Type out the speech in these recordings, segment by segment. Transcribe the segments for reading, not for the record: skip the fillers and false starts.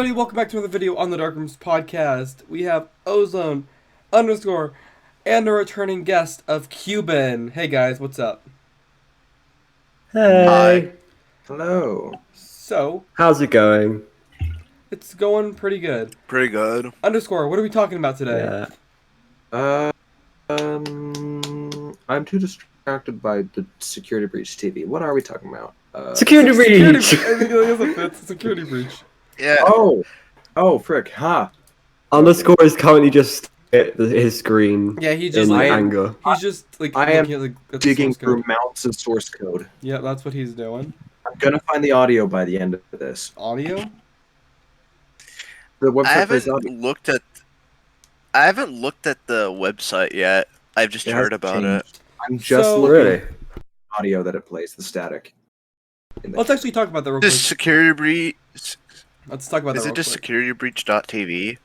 everybody, welcome back to another video on the Dark Rooms podcast. We have Ozone _ and a returning guest of Cuben. Hey guys, what's up? Hey. Hi. Hello. So, How's it going? it's going pretty good. Pretty good. _ what are we talking about today? Yeah. I'm too distracted by the security breach TV. What are we talking about? Security breach! I think it's a security breach. Yeah. Oh, frick, ha. Underscore is currently just at his screen Yeah, he's just in like anger. he's just like I am looking at the Digging source code. through mountains of source code. Yeah, that's what he's doing. I'm gonna find the audio by the end of this. Audio? The I website plays haven't audio. looked at the website yet. I've just It heard hasn't about changed. I'm just So- looking Really? at the audio that it plays, the static. Let's actually talk about that real it. quick. Just security breach. Let's talk about Is that it real just quick. securitybreach.tv?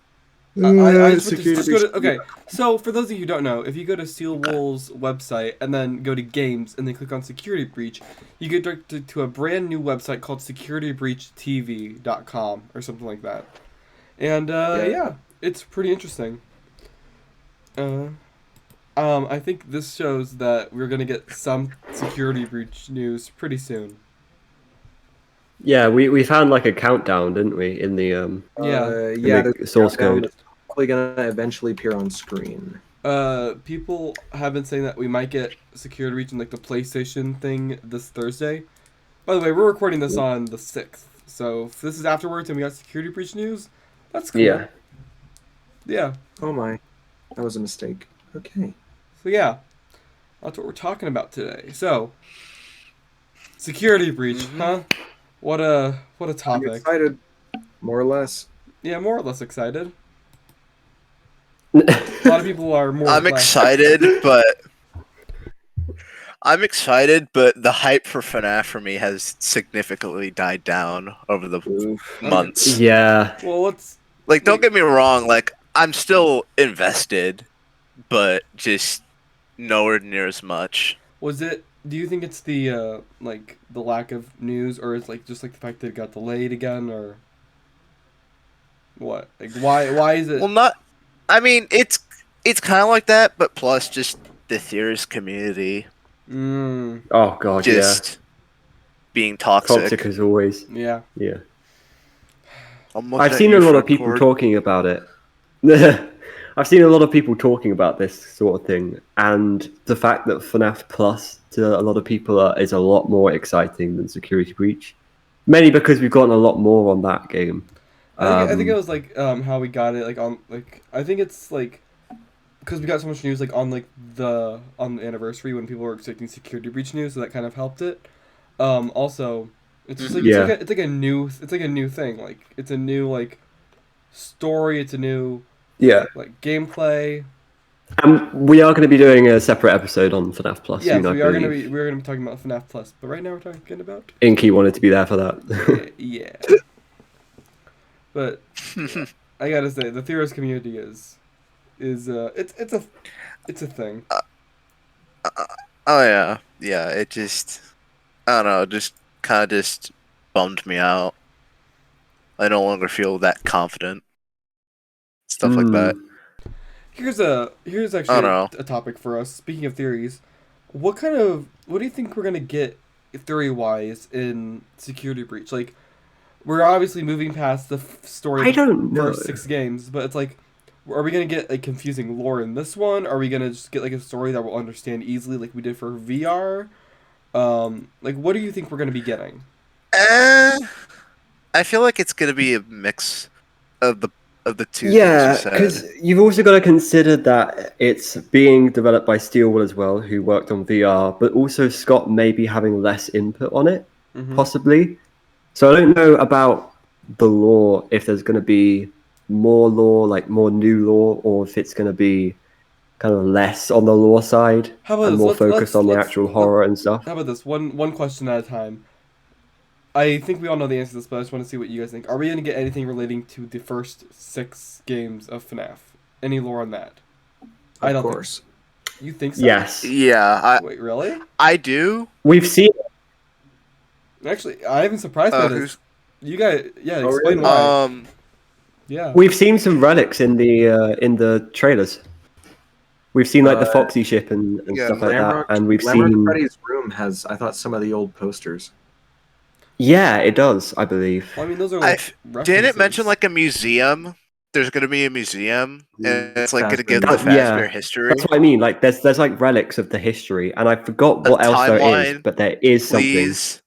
I just went to, Security just go to, breach. okay, so for those of you who don't know, if you go to Steel Wool's website and then go to games and then click on security breach, you get directed to a brand new website called securitybreachtv.com or something like that. And yeah, it's pretty interesting. I think this shows that we're gonna get some security breach news pretty soon. Yeah, we found like a countdown, didn't we, in the Yeah. the there's source countdown code. that's probably gonna eventually appear on screen. People have been saying that we might get security breach in like the PlayStation thing this Thursday. By the way, we're recording this on the 6th, so if this is afterwards and we got security breach news, that's cool. Yeah. Yeah. Oh my, that was a mistake. Okay. So yeah, that's what we're talking about today. So, security breach, huh? What a I'm topic. excited, more or less. Yeah, more or less excited. A lot of people are more. I'm less. excited, but the hype for FNaF for me has significantly died down over the Oof. months. Yeah. Well, let's. Like, don't get me wrong. Like, I'm still invested, but just nowhere near as much. Was it? Do you think it's the like the lack of news, or it's like just like the fact that it got delayed again, or what? Like why is it? Well, not. I mean, it's kind of like that, but plus just the theorist community Oh god, just being yeah. toxic. Toxic as always. Yeah. Yeah. I'm looking I've at seen you, a lot Fred of people Cord. talking about it. I've seen a lot of people talking about this sort of thing, and the fact that FNaF Plus to a lot of people is a lot more exciting than Security Breach, mainly because we've gotten a lot more on that game. I think it was like how we got it like on like I think it's like because we got so much news like on the anniversary when people were expecting security breach news, so that kind of helped it. Also, it's just like Yeah. it's like a new thing, like it's a new like story, it's a new Yeah, like gameplay. we are going to be doing a separate episode on FNaF Plus Yeah, soon, so I we're gonna believe. be talking about FNAF Plus, but right now we're talking about Inky wanted to be there for that. yeah. But I gotta say, the theorist community is it's a thing. Oh yeah, yeah. It just, I don't know, just kind of just bummed me out. I no longer feel that confident. Stuff like that. Here's I actually don't know. a topic for us. Speaking of theories, what do you think we're gonna get theory wise in security breach? Like, we're obviously moving past the story I of the don't know. first 6 games, but it's like, are we gonna get like confusing lore in this one? Are we gonna just get like a story that we'll understand easily, like we did for VR? Like, what do you think we're gonna be getting? I feel like it's gonna be a mix of the two Yeah, things you because said. you've also got to consider that it's being developed by Steelwood as well, who worked on VR, but also Scott may be having less input on it, possibly. So I don't know about the lore, if there's going to be more lore, like more new lore, or if it's going to be kind of less on the lore side How about and this? more Let's- focused on the let's- actual let- horror and stuff. How about this? One question at a time. I think we all know the answer to this, but I just want to see what you guys think. Are we going to get anything relating to the first 6 games of FNAF? Any lore on that? I don't Of course. think. You think so? Yes, Yeah, Wait, really? I do. we've seen Actually, I'm even surprised by this. Who's You guys, yeah, Oh, explain really? why. Yeah. We've seen some relics in the trailers. We've seen like the Foxy ship and yeah, stuff like Lamrock, that, and we've Lamrock seen. Freddy's room has, I thought, some of the old posters. Yeah, it does, I believe. Well, I mean, those are I like didn't it mention references. like a museum. There's gonna be a museum, and it's like gonna Fazbear give the Museum. Yeah. Fazbear history. That's what I mean. Like, there's like relics of the history, and I forgot A what else there is, timeline, but there is something. please.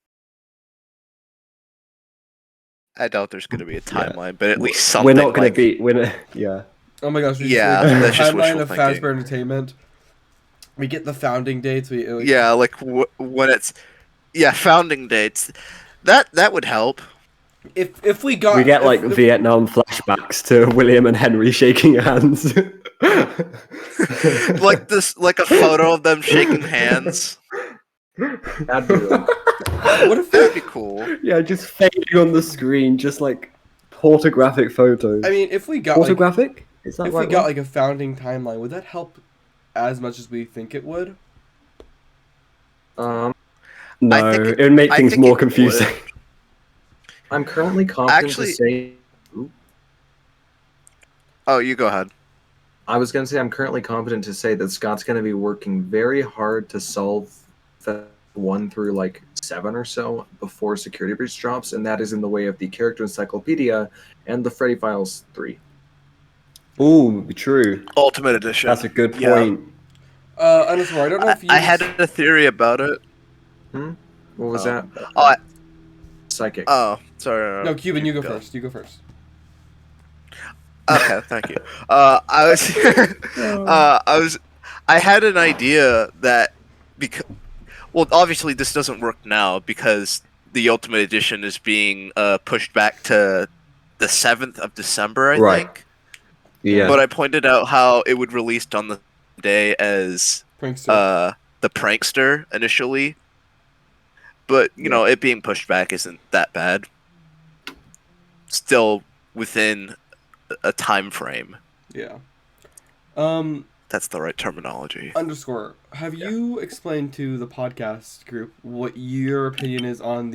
I doubt there's gonna be a Yeah. timeline, but at least something. We're not going like, to be. We're not, yeah. Oh my gosh, we Yeah, just, like, that's just timeline wishful of thinking. Fazbear Entertainment. We get the founding dates. We like, Yeah, like when it's founding dates. That would help. if we got We get like if, Vietnam flashbacks to William and Henry shaking hands. Like this, like a photo of them shaking hands. That'd be really what if That'd be cool. Yeah, just fading on the screen, just like pornographic photos. I mean, if we got like, pornographic? Is that if right? we got like a founding timeline, would that help as much as we think it would? No, I think it would make I things think more it would. confusing. I'm currently confident Actually- to say. Oh, you go ahead. I was going to say I'm currently confident to say that Scott's going to be working very hard to solve the 1 through like 7 or so before Security Breach drops, and that is in the way of the Character Encyclopedia and the Freddy Files 3. Ooh, true. Ultimate Edition. That's a good Yeah. point. Underscore, I don't know if you. I had a theory about it. What was Oh. that? Oh, Psychic. oh, sorry. No, Cuben, you go first. You go first. Okay, thank you. I had an idea that well, obviously this doesn't work now because the Ultimate Edition is being pushed back to the 7th of December, I Right. think. Yeah. But I pointed out how it would release on the day as Prankster. the Prankster initially. But, you know, it being pushed back isn't that bad. Still within a time frame. Yeah. That's the right terminology. Underscore. Have you explained to the podcast group what your opinion is on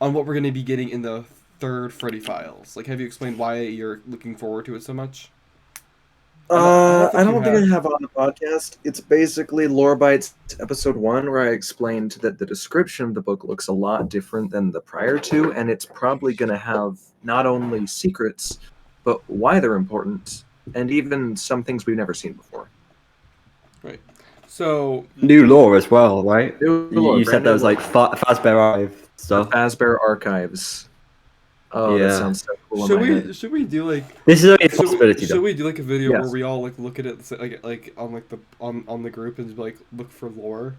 what we're going to be getting in the third Freddy Files? Like, have you explained why you're looking forward to it so much? I think don't you think I have on the podcast. It's basically Lore Bites episode 1, where I explained that the description of the book looks a lot different than the prior two, and it's probably going to have not only secrets, but why they're important, and even some things we've never seen before. Right. So New lore as well, right? New lore, You brand said there new was lore. like Fazbear Archive stuff. Fazbear Archives. Oh, Yeah. that sounds so cool should in my head. we do like This is only a should we, possibility, should though. we do like a video Yes. where we all like look at it like on like the on the group and just like look for lore?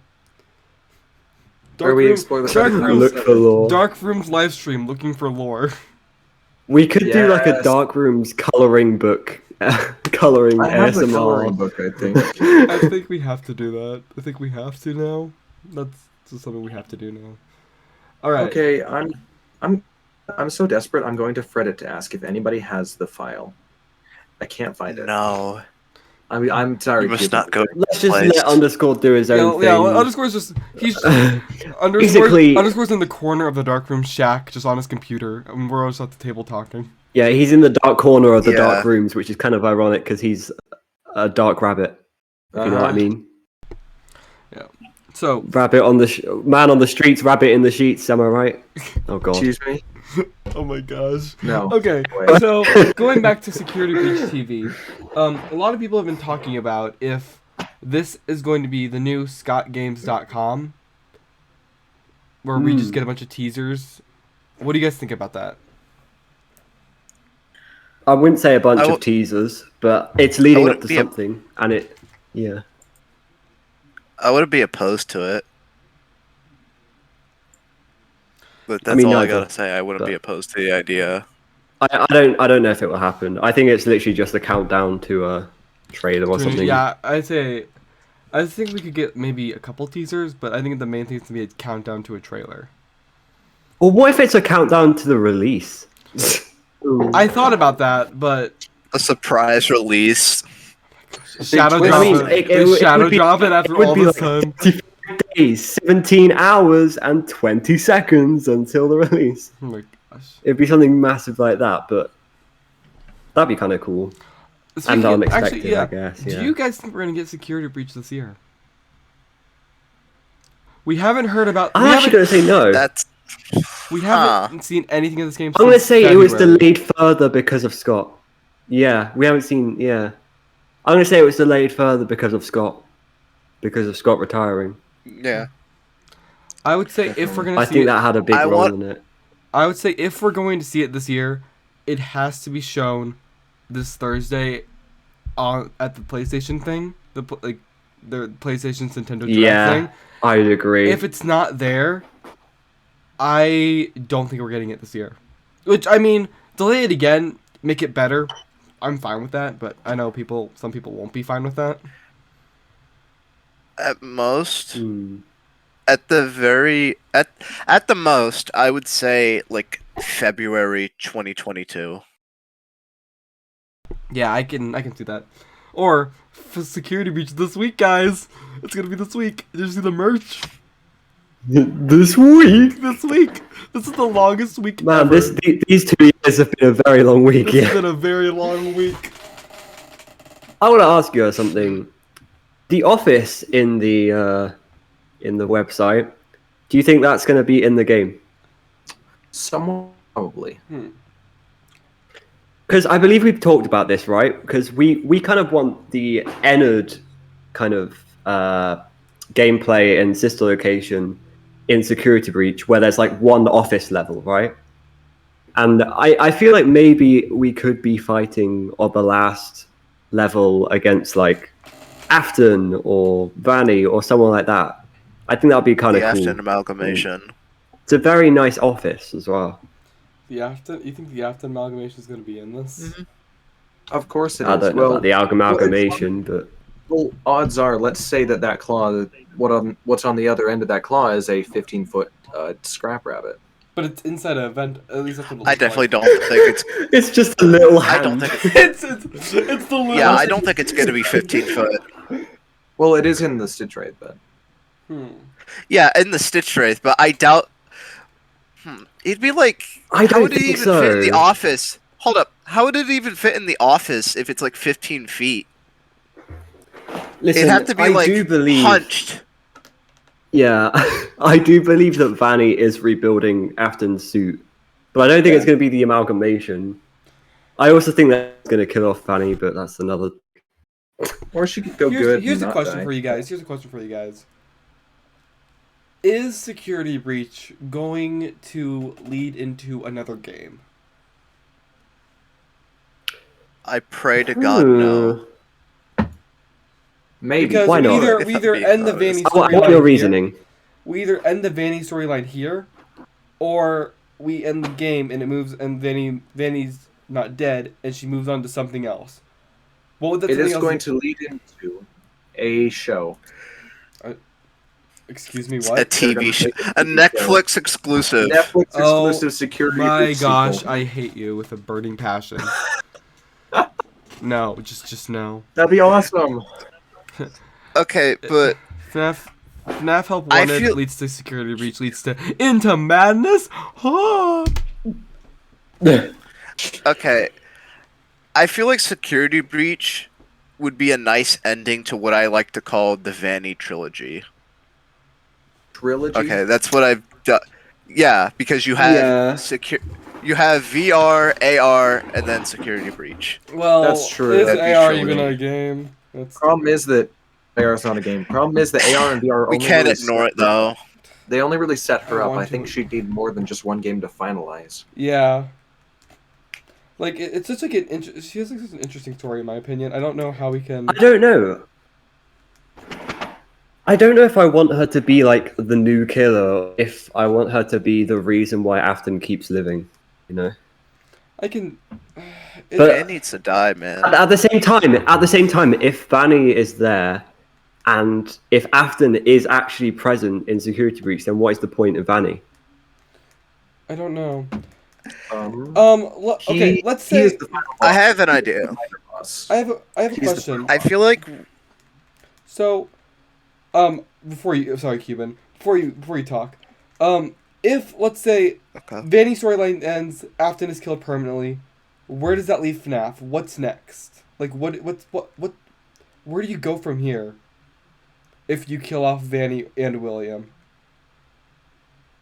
Where we explore the Dark Freddy Rooms, Look for lore. Dark Rooms live stream looking for lore. We could do like a Yes. Dark Rooms coloring book, coloring I have the ASMR. coloring book, I think. I think we have to do that. I think we have to now. That's just something we have to do now. All right. Okay, I'm so desperate. I'm going to Reddit to ask if anybody has the file. I can't find it. No. I'm sorry. You must Cuban. not go. Let's just Place. let Underscore do his own thing. Yeah, underscore's just Basically- underscore's in the corner of the dark room shack, just on his computer, and we're all just at the table talking. Yeah, he's in the dark corner of the Yeah. dark rooms, which is kind of ironic because he's a dark rabbit. If you know what I mean. So, Rabbit on the man on the streets, rabbit in the sheets. Am I right? Oh god. Excuse me? oh my gosh. No. Okay, Wait. so going back to Security Breach TV, a lot of people have been talking about if this is going to be the new ScottGames.com, where we just get a bunch of teasers. What do you guys think about that? I wouldn't say a bunch I of w- teasers, but it's leading up wouldn't to be a- something, and it, yeah. I wouldn't be opposed to it. But that's mean, all I neither, gotta say. I wouldn't be but- opposed to the idea. I don't know if it will happen. I think it's literally just a countdown to a trailer or something. Yeah, I think we could get maybe a couple teasers, but I think the main thing is to be a countdown to a trailer. Well, what if it's a countdown to the release? I thought about that, but A surprise release. shadow twist. drop I mean, it. it would Shadow be- drop it after it would all be this like time. 25 days, 17 hours, and 20 seconds until the release. Oh my gosh. It'd be something massive like that, but That'd be kind of cool. Speaking And unexpected, actually, yeah. I guess. Do Yeah. you guys think we're gonna get Security Breach this year? We haven't heard about. I'm actually going to say no. That's We haven't seen anything of this game. I'm going to since say it was February. delayed further because of Scott. Yeah, we haven't seen. Yeah. I'm going to say it was delayed further because of Scott. Because of Scott retiring. yeah. I would say if we're gonna I see think it, that had a big I role want- in it. I would say if we're going to see it this year, it has to be shown this Thursday on at the PlayStation thing, the PlayStation's Nintendo Direct Yeah, thing. I'd agree. If it's not there, I don't think we're getting it this year. Which I mean, delay it again, make it better. I'm fine with that, but I know some people won't be fine with that. At most, Hmm. at the most, I would say like February 2022. Yeah, I can see that. Or for Security Breach this week, guys. It's gonna be this week. Did you see the merch? This week? This week. This is the longest week Man, ever. these 2 years have been a very long week, This has yeah. been a very long week. I want to ask you something. The office in the website, do you think that's going to be in the game? Somewhat probably. Because I believe we've talked about this, right? Because we kind of want the Ennard kind of gameplay and sister location in Security Breach, where there's like one office level, right? And I feel like maybe we could be fighting on the last level against like Afton or Vanny or someone like that. I think that'd be kind The of cool. Afton amalgamation. It's a very nice office as well. You think the Afton amalgamation is going to be in this? Mhm. Of course it is. I don't know well, about the amalgamation, but well, odds are, let's say that claw, what's on the other end of that claw is a 15-foot scrap rabbit. But it's inside a vent. At least that's what it I looks definitely like. don't think it's. it's just a little I hand. don't think. it's the little. Yeah, I don't think it's going to be 15 foot. Well, it is in the Stitch Wraith, but Yeah, in the Stitch Wraith, but I doubt. It'd be like. I How don't would it think even so. fit in the office? Hold up. How would it even fit in the office if it's like 15 feet? Listen, It'd have to be I like do believe, hunched. Yeah, I do believe that Vanny is rebuilding Afton's suit, but I don't think it's going to be the amalgamation. I also think that's going to kill off Vanny, but that's another. or she could go good. Here's and a not question die. for you guys. Is Security Breach going to lead into another game? I pray to God no. Maybe. Because Why not? we If either I'm end the being Vanny honest. What storyline your here- reasoning? We either end the Vanny storyline here, or we end the game and it moves and Vanny's not dead and she moves on to something else. What would that It something is else going be? to lead into a show. Excuse me, A what? TV show. A TV show. Netflix exclusive. Netflix Oh, exclusive security. My Breach gosh, sequel. I hate you with a burning passion. No, just no. That'd be awesome. Okay, but FNaF Help I Wanted feel- leads to Security Breach, leads to Into Madness. Oh! okay. I feel like Security Breach would be a nice ending to what I like to call the Vanny trilogy. Trilogy. Okay, that's what I've done. Yeah, because you have Yeah. you have VR, AR, and then Security Breach. Well, That's true. Is That'd be AR true. even a game? That's Problem is that AR is not a game. Problem is that AR and VR We only can't really ignore set it though. They only really set her I up. want I think to- she'd need more than just one game to finalize. yeah. Like it's such like she has like such an interesting story in my opinion. I don't know how we can. I don't know. I don't know if I want her to be like the new killer, if I want her to be the reason why Afton keeps living, you know. I can. But- It needs to die, man. At the same time, if Vanny is there, and if Afton is actually present in Security Breach, then what is the point of Vanny? I don't know. He- Okay, let's he say is the final I have an idea. boss. I have a He's the question. I feel like So, sorry, Cuben. Before you talk, if let's say okay. Vanny's storyline ends, Afton is killed permanently, where does that leave FNaF? What's next? Like, what? Where do you go from here? If you kill off Vanny and William.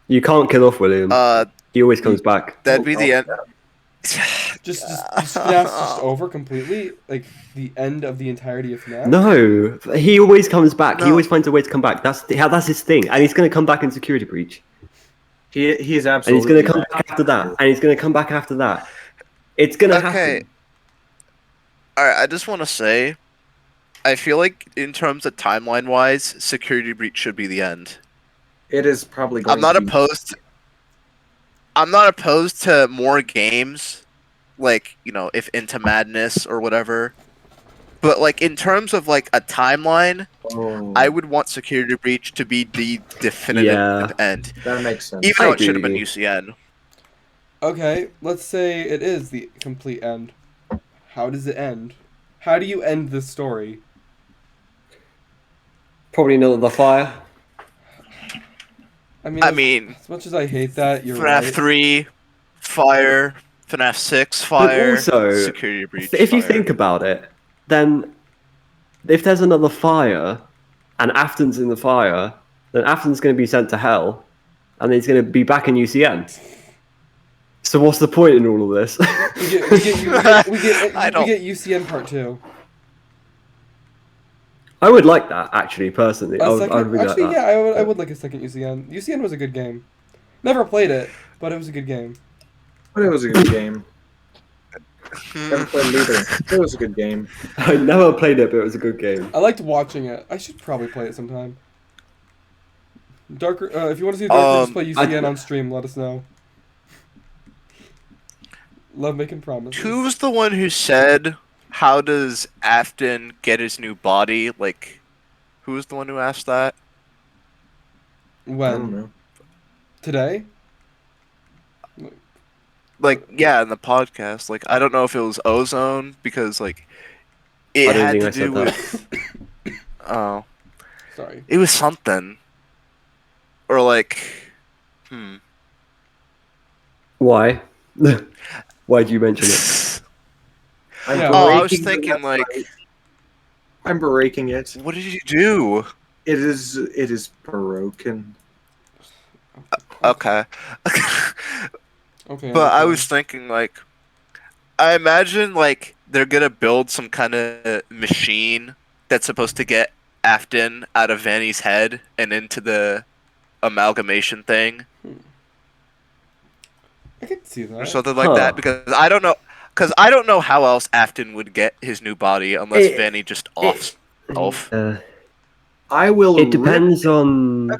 You can't kill off William. He always comes back. That'd be the end. Just FNAF's just over completely? Like, the end of the entirety of FNAF? No, he always comes back. No. He always finds a way to come back. That's his thing, and he's going to come back in Security Breach. He's And absolutely. he's going to come back after that, and he's going to come back after that. It's going to happen. Alright, I just want to say, I feel like in terms of timeline-wise, Security Breach should be the end. It is probably going I'm not to be... opposed. I'm not opposed to more games, like, you know, if Into Madness or whatever. But like in terms of like a timeline, I would want Security Breach to be the definitive end. That makes sense. Even though it should have been UCN. Okay, let's say it is the complete end. How does it end? How do you end this story? Probably another fire. I mean, as much as I hate that, you're FNAF right. 3, fire. FNAF 6, fire. But also, Security Breach, if you fire. think about it, then if there's another fire, and Afton's in the fire, then Afton's going to be sent to hell, and he's going to be back in UCN. So what's the point in all of this? We get I don't- UCN part 2. I would like that, actually, personally. I would really Actually, like yeah, that. I would like a second UCN. UCN was a good game. Never played it, but it was a good game. But it was a good game. Never played it either. It was a good game. I never played it, but it was a good game. I liked watching it. I should probably play it sometime. Darker, if you want to see Darker just play UCN on stream, let us know. Love making promises. Who's the one who said, how does Afton get his new body? Like, who was the one who asked that? I don't When? know. Today? Like, yeah, in the podcast. Like, I don't know if it was Ozone, because, like, it I don't had think to I said do that. with... Oh. Sorry. It was something. Or, like... Why? Why did you mention it? I'm Yeah. Oh, I was breaking the thinking, like... website. I'm breaking it. What did you do? It is broken. Okay. Okay. But I okay. was thinking, like... I imagine, like, they're gonna build some kind of machine that's supposed to get Afton out of Vanny's head and into the amalgamation thing. I could see that. Or something like that, because I don't know how else Afton would get his new body unless Vanny just offs off. I will. It depends on.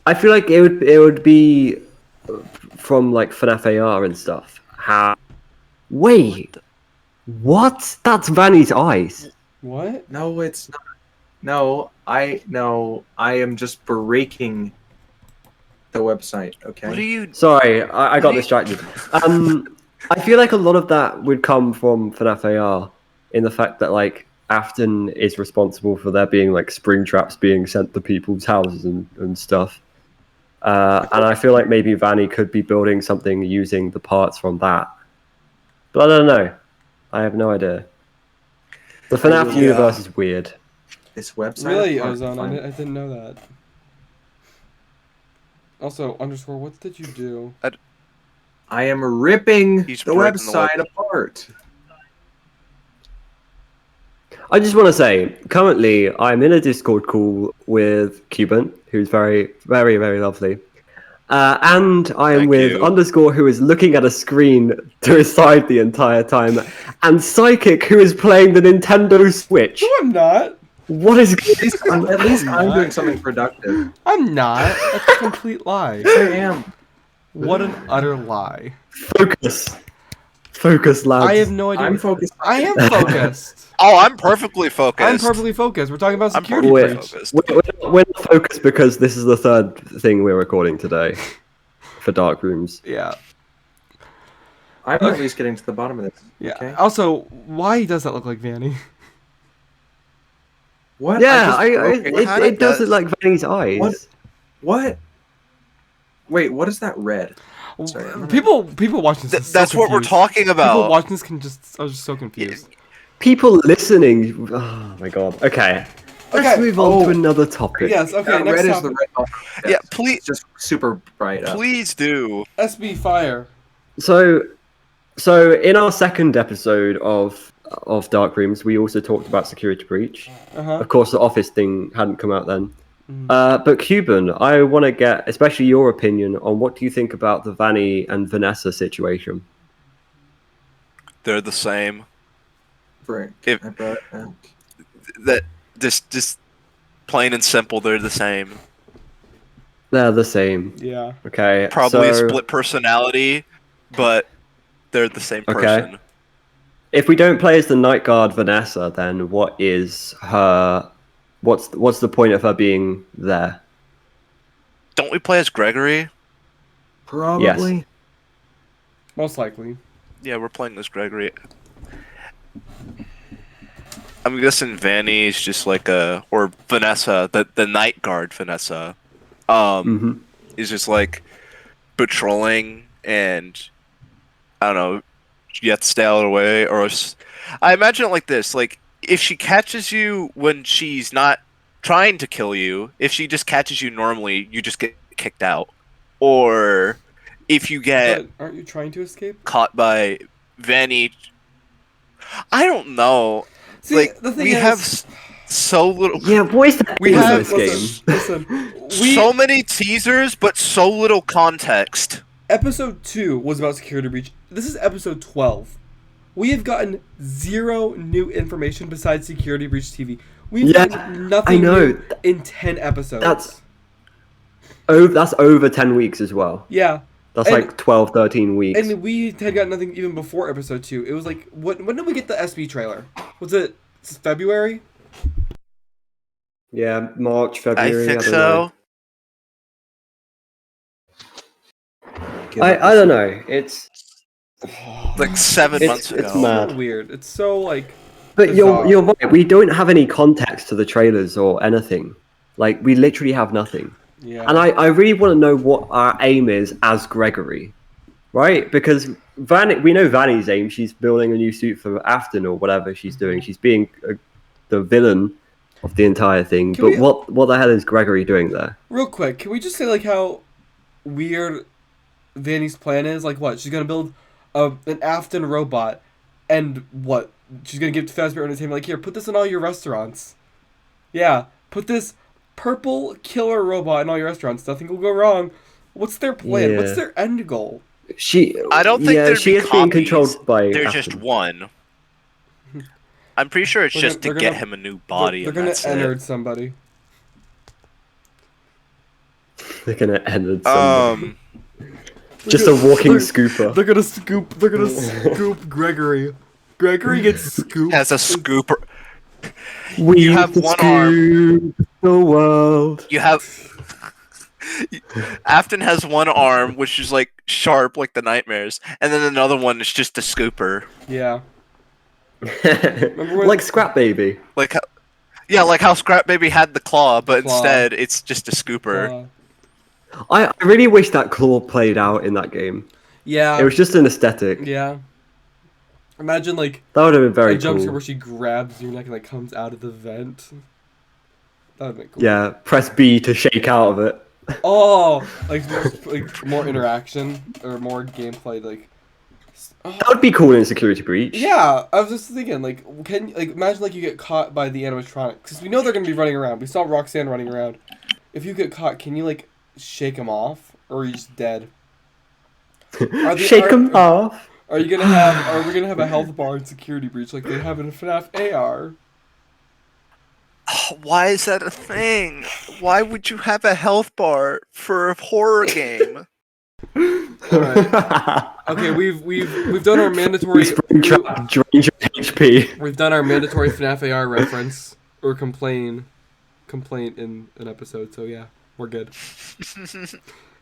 I feel like it would be from like FNAF AR and stuff. How? Wait, what? That's Vanny's eyes. What? No, it's not. No, I am just breaking the website. Okay. What are you? Sorry, I got distracted. I feel like a lot of that would come from FNAF AR, in the fact that like Afton is responsible for there being like spring traps being sent to people's houses and stuff. And I feel like maybe Vanny could be building something using the parts from that. But I don't know. I have no idea. The FNAF universe is weird. This website. Really, apart Ozone? from- I didn't know that. Also, underscore, what did you do? I am ripping He's the breaking the website apart. I just want to say, currently, I'm in a Discord call with Cuben, who's very, very, very lovely. And I am Thank with you. Underscore, who is looking at a screen to his side the entire time. And Psychic, who is playing the Nintendo Switch. No, I'm not. What is At least I'm doing something productive. I'm not. That's a complete lie. I am. What an utter lie. Focus? Focus, lads. I have no idea. I'm focused. I am focused. Oh, I'm perfectly focused. I'm perfectly focused. We're talking about I'm security perfectly breach. focused. We're not focused because this is the third thing we're recording today for Dark Rooms. Yeah. I'm at least getting to the bottom of this. Yeah. Okay. Also, why does that look like Vanny? What? Yeah, it kinda it does does. look like Vanny's eyes. What? Wait, what is that red? Sorry, I'm People watching this. Are That's so what we're confused. talking People about. watching this can just. I was just so confused. People listening. Oh my god. Okay. Let's move on to another topic. Yes. Okay. Next red is topic. the red button. Yeah, please, It's just super bright up. please do. SB fire. So in our second episode of Dark Rooms, we also talked about security breach. Uh-huh. Of course, the Office thing hadn't come out then. But Cuben, I want to get especially your opinion on what do you think about the Vanny and Vanessa situation? They're the same. Frank, If- I brought it back. That just plain and simple, they're the same. They're the same. Yeah. Okay. Probably a so split personality, but they're the same person. if we don't play as the Night Guard Vanessa, then what is her? What's the point of her being there? Don't we play as Gregory? Probably. Most likely. Yeah, we're playing as Gregory. I'm guessing Vanny is just like or Vanessa, the Night Guard Vanessa, is just like patrolling and I don't know, you have to stay out of the way, or I imagine it like this: like if she catches you when she's not trying to kill you, if she just catches you normally, you just get kicked out, or if you get But aren't you trying to escape? caught by Vanny. I don't know. See, like the thing we is, have so little. Yeah, what is that? We in have- this game. Listen. So many teasers, but so little context. Episode 2 was about security breach. This is episode 12. We have gotten 0 new information besides security breach TV. We've gotten nothing new in 10 episodes. That's over 10 weeks as well. Yeah. That's like 12, 13 weeks. And we had got nothing even before episode 2. It was like, when did we get the SB trailer? Was it February? Yeah, March, February. I think don't so. know. I don't know. It's Like 7 months ago. it's mad. So weird. It's so like. But bizarre. you're right. We don't have any context to the trailers or anything. Like we literally have nothing. Yeah. And I really want to know what our aim is as Gregory, right? Because we know Vanny's aim. She's building a new suit for Afton or whatever she's doing. She's being the villain of the entire thing. Can But we- what the hell is Gregory doing there? Real quick, can we just say like how weird Vanny's plan is? Like what? She's gonna build an Afton robot, and what? She's gonna give to Fazbear Entertainment like, here, put this in all your restaurants. Yeah, put this purple killer robot in all your restaurants. Nothing will go wrong. What's their plan? Yeah. What's their end goal? I don't think there'd she be is being copies. controlled by. There's Afton. just one. I'm pretty sure it's just to get him a new body. They're and gonna that's enter it. somebody. They're gonna end somebody. Just a They're- walking they're- scooper. They're gonna scoop. They're gonna scoop Gregory. Gregory gets scooped. Has a scooper. We You have one arm. The world. You have. Afton has one arm, which is like sharp, like the nightmares, and then another one is just a scooper. Yeah. when- Like Scrap Baby. Like, like how Scrap Baby had the claw, but Claw. instead it's just a scooper. I really wish that claw played out in that game. Yeah. It was just an aesthetic. Yeah. Imagine like That would have been very a jump scare cool. where she grabs your neck and like comes out of the vent. That would be cool. Yeah, press B to shake out of it. Oh, like more interaction or more gameplay. Like, That would be cool in Security Breach. yeah, I was just thinking, like, imagine like you get caught by the animatronics because we know they're gonna be running around. We saw Roxanne running around. If you get caught, can you like shake them off, or are you just dead? Shake them off. Are we gonna have a health bar in Security Breach like they have in FNaF AR? Why is that a thing? Why would you have a health bar for a horror game? Alright. Okay, we've done our mandatory Drain your HP. we've done our mandatory FNaF AR reference or complaint in an episode. So yeah, we're good.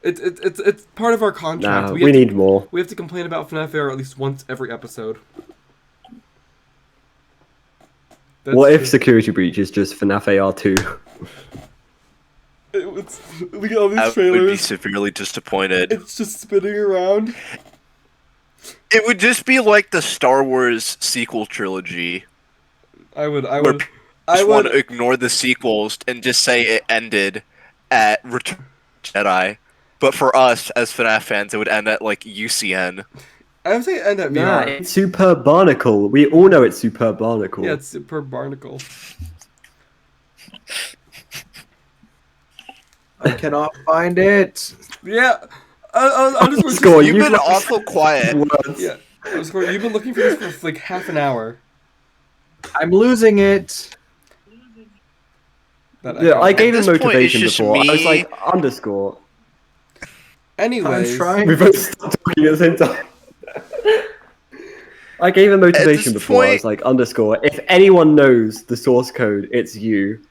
It's part of our contract. Nah, We we have need more. we have to complain about FNaF AR at least once every episode. What if Security Breach is just FNAF AR 2? We get all these I would be trailers. severely disappointed. It's just spinning around. It would just be like the Star Wars sequel trilogy. I would Just want to ignore the sequels and just say it ended at Return of the Jedi. But for us as FNAF fans, it would end at like UCN. I would say end at Nah, VR. it's Superb Barnacle. We all know it's Superb Barnacle. Yeah, it's Super Barnacle. I cannot find it. Yeah, I'm just Score, You've been lost awful quiet. words. Yeah, you've been looking for this for like half an hour. I'm losing it. Yeah, I gave At him this point, it's motivation just before. I was me. like, underscore. Anyways, I'm trying. We both stopped talking at the same time. I gave him motivation this before. I point- was like, underscore. If anyone knows the source code, it's you.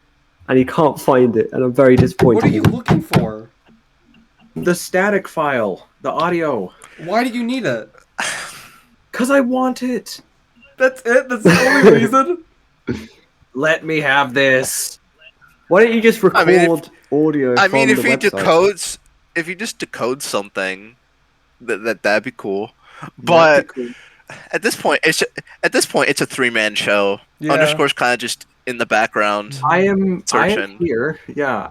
And he can't find it, and I'm very disappointed. what are you looking for? The static file, the audio. Why do you need it? Cause I want it. That's it. That's the only reason. Let me have this. Why don't you just record I mean, audio I from mean, if the he website? if you just decode something, that'd be cool. But at this point, it's a 3-man show. Yeah. Underscore's kind of just in the background. I am Searching. here. Yeah.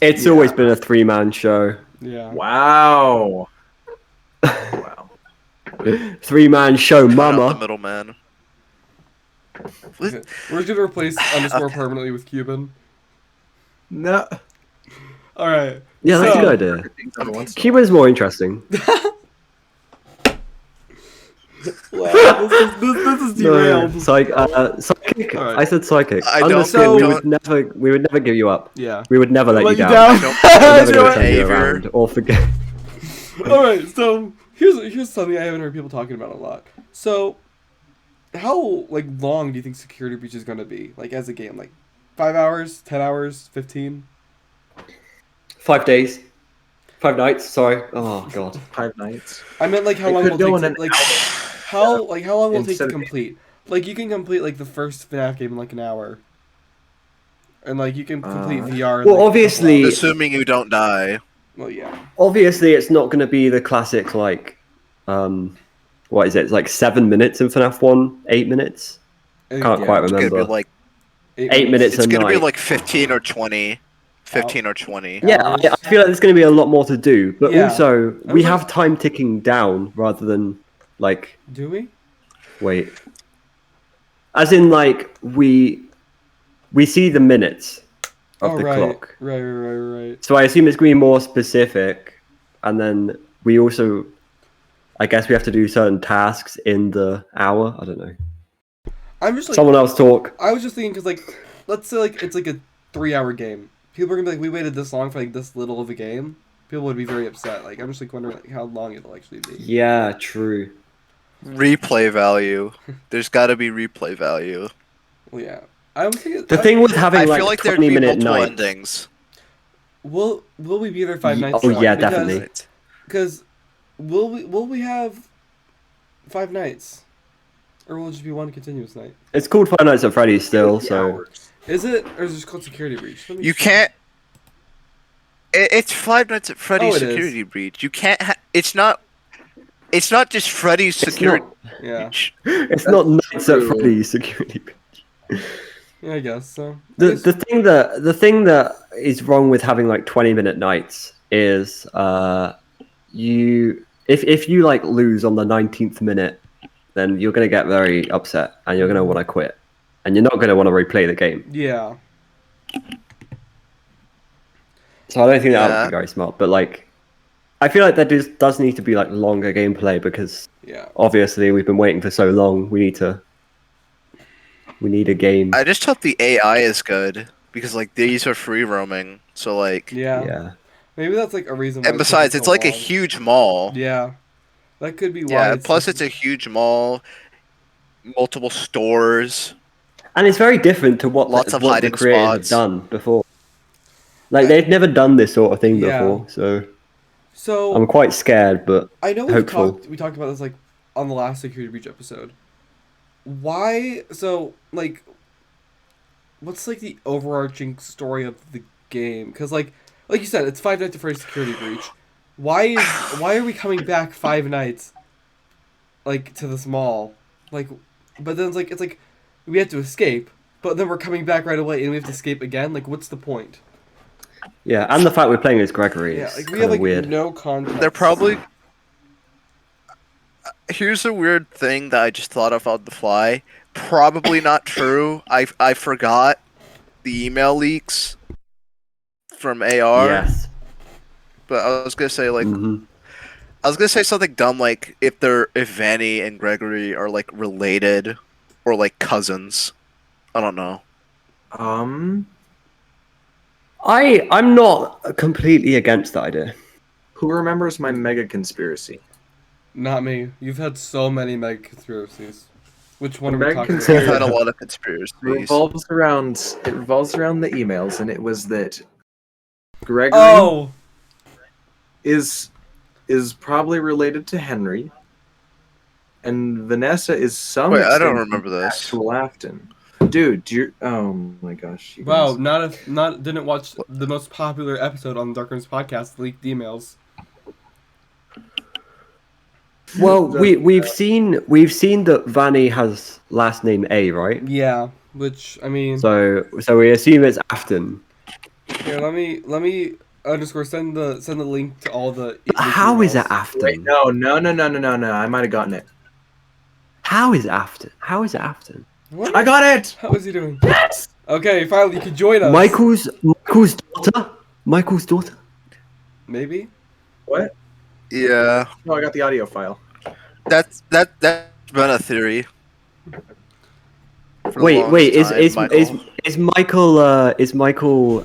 It's always been a 3-man show. Yeah. Wow. Wow. 3-man show, Cut out the mama. middleman. Okay. We're just gonna replace underscore permanently with Cuben. No. All right. Yeah, that's So- a good idea. Cuban's more interesting. Wow, this is derailed. No, psychic. Alright. I said psychic. I don't- Underscore, don't- we would never give you up. Yeah. We would never let you down. I We'd don't never Do gonna it. turn you Behavior. around or forget. All right. So here's something I haven't heard people talking about a lot. So, how like long do you think Security Breach is gonna be? Like as a game, like 5 hours, 10 hours, 15? 5 days. 5 nights, sorry. Oh god. 5 nights. I meant like how It long could will go it in take? an To, like how long will it take Instead to of- complete? Like you can complete like the first FNAF game in like an hour. And like you can complete VR. In, Well, like, a couple obviously- hours. Assuming you don't die. Well, yeah. Obviously, it's not going to be the classic like, what is it? It's like 7 minutes in FNAF 1, 8 minutes. Can't Yeah. quite It's gonna remember. be like 8 minutes it's a gonna be night. like 15 or 20. 15 or 20. Yeah, I feel like there's going to be a lot more to do, but Yeah. also I we was like- have time ticking down rather than like Do we? wait. As in, like we see the minutes of the right. clock. Right. So I assume it's going to be more specific, and then we also, I guess, we have to do certain tasks in the hour. I don't know. I'm just like Someone else talk. I was just thinking because like let's say like it's like a 3-hour game. People are gonna be like, we waited this long for like this little of a game. People would be very upset. Like I'm just like wondering like how long it'll actually be. Yeah, true. Replay value. There's got to be replay value. Well, yeah. I was thinking. The thing with having I like feel like there'd 20 be minute multiple nights. endings. Will we be there 5 nights? Oh though? yeah, Because- definitely. Because will we have 5 nights, or will it just be one continuous night? It's called Five Nights at Freddy's still, 50 so hours. Is it, or is it just called Security Breach? Let me You see. can't. It's Five Nights at Freddy's Oh, it is. Security Breach. You can't. It's not. It's not just Freddy's It's Security not- Yeah. Breach. it's not Nights at true. Freddy's security. Yeah, I guess so. I The guess- the thing that is wrong with having like 20-minute nights is you if you like lose on the 19th minute, then you're gonna get very upset and you're gonna want to quit, and you're not gonna want to replay the game. yeah. So I don't think that would Yeah. be very smart. But like, I feel like there does need to be like longer gameplay because Yeah. obviously we've been waiting for so long. We need a game. I just hope the AI is good because like these are free roaming. So like, Yeah. Yeah. Maybe that's like a reason. Why and besides, taking it's so like a long. huge mall. Yeah. That could be why. Yeah. Plus, it's a huge mall. Multiple stores. And it's very different to what Lots of what the hiding creators spots. have done before. Like they've never done this sort of thing Yeah. before, so So I'm quite scared. But I know hopeful. we talked about this like on the last Security Breach episode. Why? So like, what's like the overarching story of the game? Because like like you said, it's 5 nights for a security breach. Why are we coming back 5 nights, like, to this mall? Like, but then it's like we have to escape, but then we're coming back right away and we have to escape again. Like, what's the point? Yeah, and the fact we're playing as Gregory Yeah, is like we kind have of like weird. no context. They're probably. Here's a weird thing that I just thought of on the fly. Probably not true. I forgot the email leaks from AR, Yes. but I was gonna say like Hmm. I was gonna say something dumb like if Vanny and Gregory are like related or like cousins. I don't know. I'm not completely against that idea. Who remembers my mega conspiracy? Not me. You've had so many mega conspiracies. Which one The are we mega talking I've conspiracy- about? had a lot of conspiracies. revolves around the emails, and it was that Gregory Oh, is probably related to Henry, and Vanessa is some Wait, I don't extent remember this. actual Afton. Dude, oh my gosh! You wow! guys. Didn't watch the most popular episode on the Dark Rooms podcast, leaked emails. Well, we've seen that Vanny has last name A, right? Yeah, which I mean, So we assume it's Afton. here let me underscore send the link to all the. But leaked how is it emails. Afton? Wait, no! I might have gotten it. How is it Afton? How is it Afton? What? I got it. How is he doing? Yes. Okay, finally you can join us. Michael's daughter. Michael's daughter. Maybe. What? Yeah, No, I got the audio file. that's been a theory. For the Wait, longest time, Michael. is Michael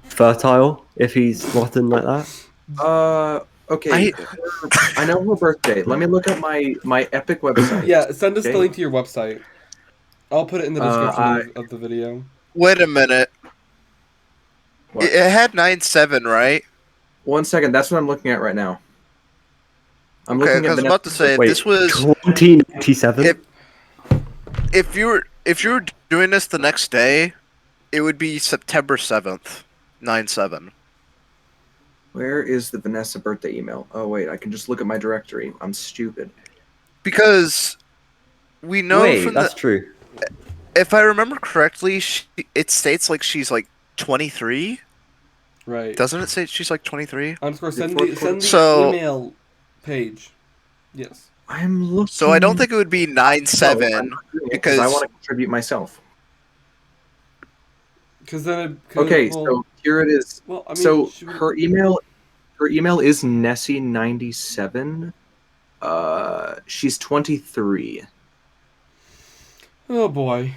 fertile if he's rotten like that? Okay. I know her birthday. Let me look up my Epic website. Yeah, send us the Okay. link to your website. I'll put it in the description of the video. Wait a minute. What? It had 9-7, right? 1 second. That's what I'm looking at right now. I'm Okay, looking because I at was about to say if Wait, this was 2097. if you were doing this the next day, it would be September 7th, 9-7. Where is the Vanessa birthday email? Oh wait, I can just look at my directory. I'm stupid. Because we know Wait, from that's the true. if I remember correctly, it states like she's like 23. Right. Doesn't it say she's like 23? Underscore The send fourth the quarter. So- email page. Yes. I'm looking. So I don't think it would be 9-7 No, I'm not doing it because I want to contribute myself. Because then it. Okay, well, so here it is. well, I mean, So should we- her email is Nessie97. She's 23. Oh boy.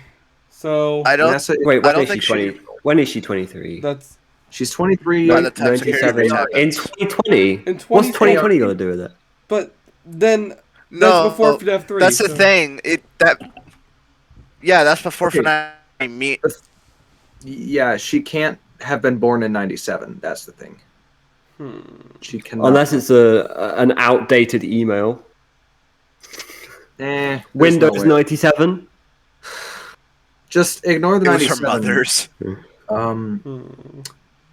So I don't. Vanessa, Wait, I when don't is she think 20? When is she 23? that's she's 23. By the time 97 security in happens. 2020. in What's 2020. 2020 got to do with it? But then that's No, before FNaF 3. that's the so- thing. Yeah, that's before Okay. FNaF meet. Yeah, she can't have been born in 97. That's the thing. She cannot. Unless it's an outdated email. there's Windows no way. 97. Just ignore the It was her 97. mother's.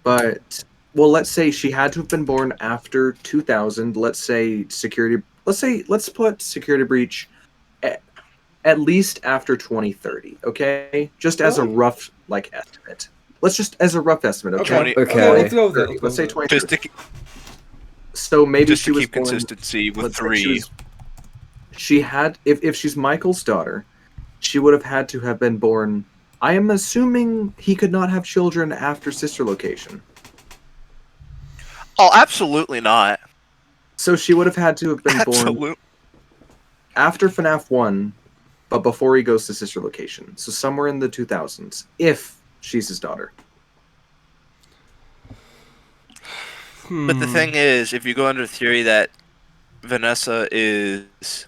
But well, let's say she had to have been born after 2000. Let's put security breach at least after 2030. Okay, just as a rough estimate. Let's just as a rough estimate. Okay. Okay. Let's go with it. Let's say 2030. Just to, So maybe just she to was keep born. consistency with let's say 3. she had if she's Michael's daughter, she would have had to have been born. I am assuming he could not have children after sister location. Oh, absolutely not. So she would have had to have been born Absolutely. after FNaF 1, but before he goes to sister location. So somewhere in the 2000s, if she's his daughter. But the thing is, if you go under the theory that Vanessa is,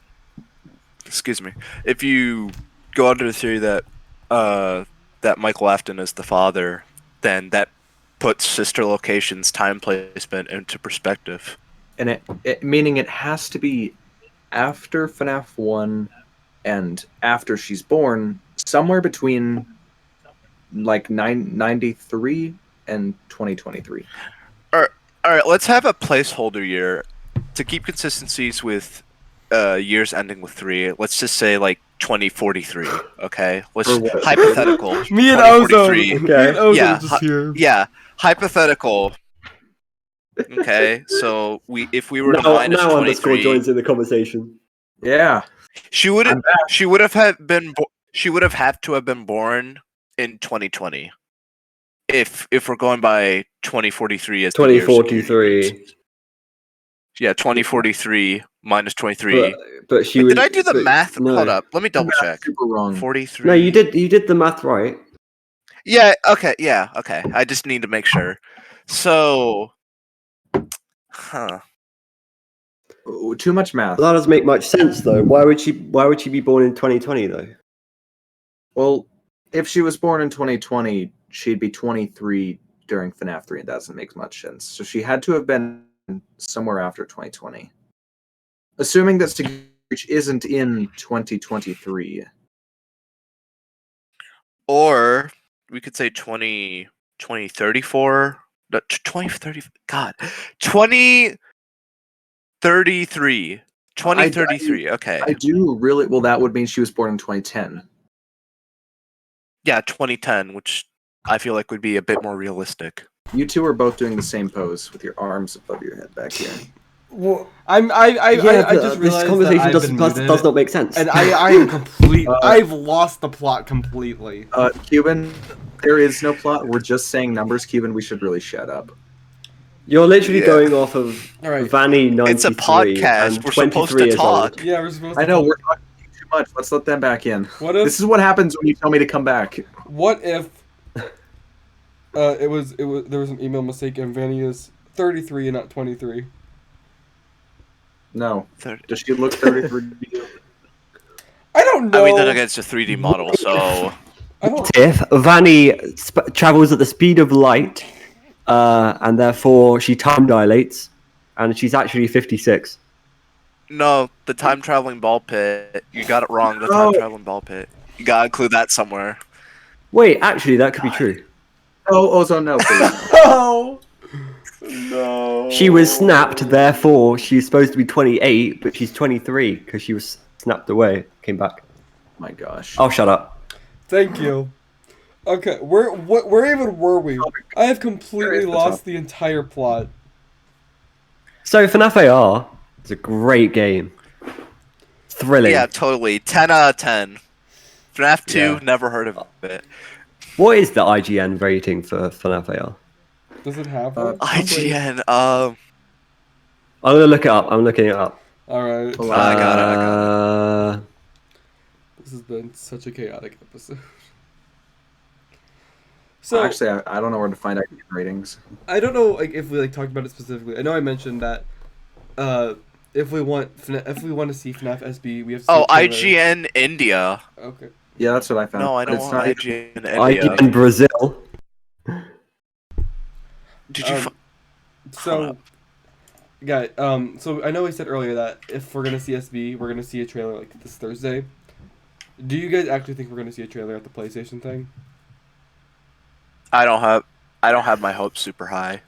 excuse me, if you go under the theory that that Michael Afton is the father, then that puts sister location's time placement into perspective. And it meaning it has to be after FNaF 1 and after she's born, somewhere between like 93 and 2023. All right. Let's have a placeholder year to keep consistencies with years ending with 3. Let's just say like 2043. Okay. Let's For what? hypothetical. Me and 2043. Ozone. Me and Ozone Yeah, just here. Yeah. Hypothetical. Okay. So if we were to Now, minus now underscore 23, joins in the conversation. Yeah. she would have she would have had to have been born in 2020. If we're going by 2043 as the year security breach. 2043. Yeah, 2043 minus 23. But she Wait, would. did I do the but math? No. Hold up, let me double Math's check. super wrong. 43. No, you did. You did the math right. Yeah. Okay. Yeah. Okay. I just need to make sure. So, Ooh, too much math. That doesn't make much sense, though. Why would she? Why would she be born in 2020, though? Well, if she was born in 2020, she'd be 23 during FNaF 3, and that doesn't make much sense. So she had to have been somewhere after 2020. Assuming that Security Breach isn't in 2023. Or we could say 2034. No, 2030. God, 2033. 2033. Okay. I do really. Well, that would mean she was born in 2010. Yeah, 2010, which I feel like would be a bit more realistic. You two are both doing the same pose with your arms above your head back here. Well, I just this realized conversation that I've been muted, does not make sense. and I am complete. I've lost the plot completely. Cuben, there is no plot. We're just saying numbers. Cuben, we should really shut up. You're literally going off of All right. Vanny 93 It's a podcast. and We're supposed 23 to years old. talk. Yeah, we're supposed to. I know talk. we're talking too much. Let's let them back in. What if? This is what happens when you tell me to come back. What if? There was an email mistake and Vanny is 33 and not 23. No. 30. Does she look 33? I don't know. I mean, then again, it's a 3D model, so I don't. If Vanny travels at the speed of light, and therefore she time dilates, and she's actually 56. no, the time traveling ball pit. You got it wrong. The Oh. time traveling ball pit. You gotta include that somewhere. Wait, actually, that could be true. Oh, Ozone, no, please. Oh no. She was snapped, therefore she's supposed to be 28, but she's 23 because she was snapped away, came back. My gosh. Oh, shut up. Thank you. Okay, where even were we? I have completely lost the entire plot. So, FNaF AR is a great game. Thrilling. Yeah, totally. 10 out of 10. FNAF 2, Yeah. never heard of it. What is the IGN rating for FNaF AR? Does it have one? IGN, I'm gonna look it up. I'm looking it up. All right. Hold I got it. This has been such a chaotic episode. So Actually, I don't know where to find out ratings. I don't know if we talked about it specifically. I know I mentioned that if we want to see FNAF SB, we have to see Oh, a trailer. IGN India. Okay. Yeah, that's what I found. No, I But don't it's want not IGN India. IGN Brazil. Did you? So, guy, so I know I said earlier that if we're gonna see SB, we're gonna see a trailer like this Thursday. Do you guys actually think we're gonna see a trailer at the PlayStation thing? I don't have my hopes super high.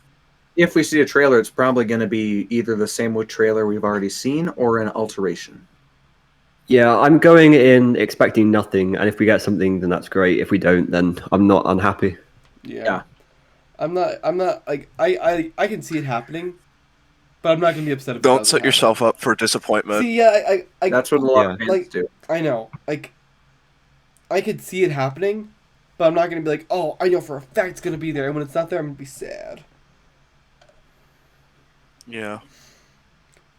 If we see a trailer, it's probably going to be either the same trailer we've already seen or an alteration. Yeah, I'm going in expecting nothing, and if we get something, then that's great. If we don't, then I'm not unhappy. Yeah. I'm not like I can see it happening, but I'm not gonna be upset if it Don't doesn't set yourself up for disappointment. happen. See, yeah, I That's what a lot of fans like do. I know, like I could see it happening, but I'm not gonna be like, oh, I know for a fact it's gonna be there, and when it's not there, I'm gonna be sad. Yeah.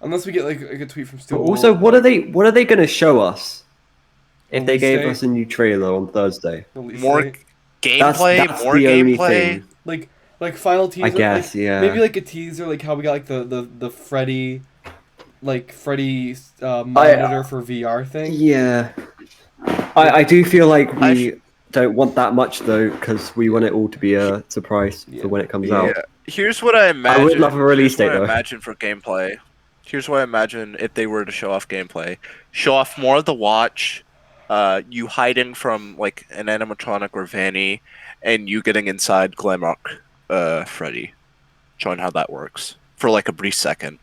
Unless we get like a tweet from But Steel. also, what are they going to show us if they Release gave date? us a new trailer on Thursday? Release More date? gameplay, That's more the only gameplay. thing. like final teaser. I guess, like, yeah. Maybe like a teaser, like how we got like the Freddy, monitor for VR thing. Yeah. I do feel like we don't want that much, though, because we want it all to be a surprise for when it comes out. Here's what I imagine. I would love a release date, Here's what though. I imagine for gameplay. Here's what I imagine if they were to show off gameplay. Show off more of the watch, you hiding from like an animatronic or Vanny, and you getting inside Glamrock Freddy, showing how that works for like a brief second.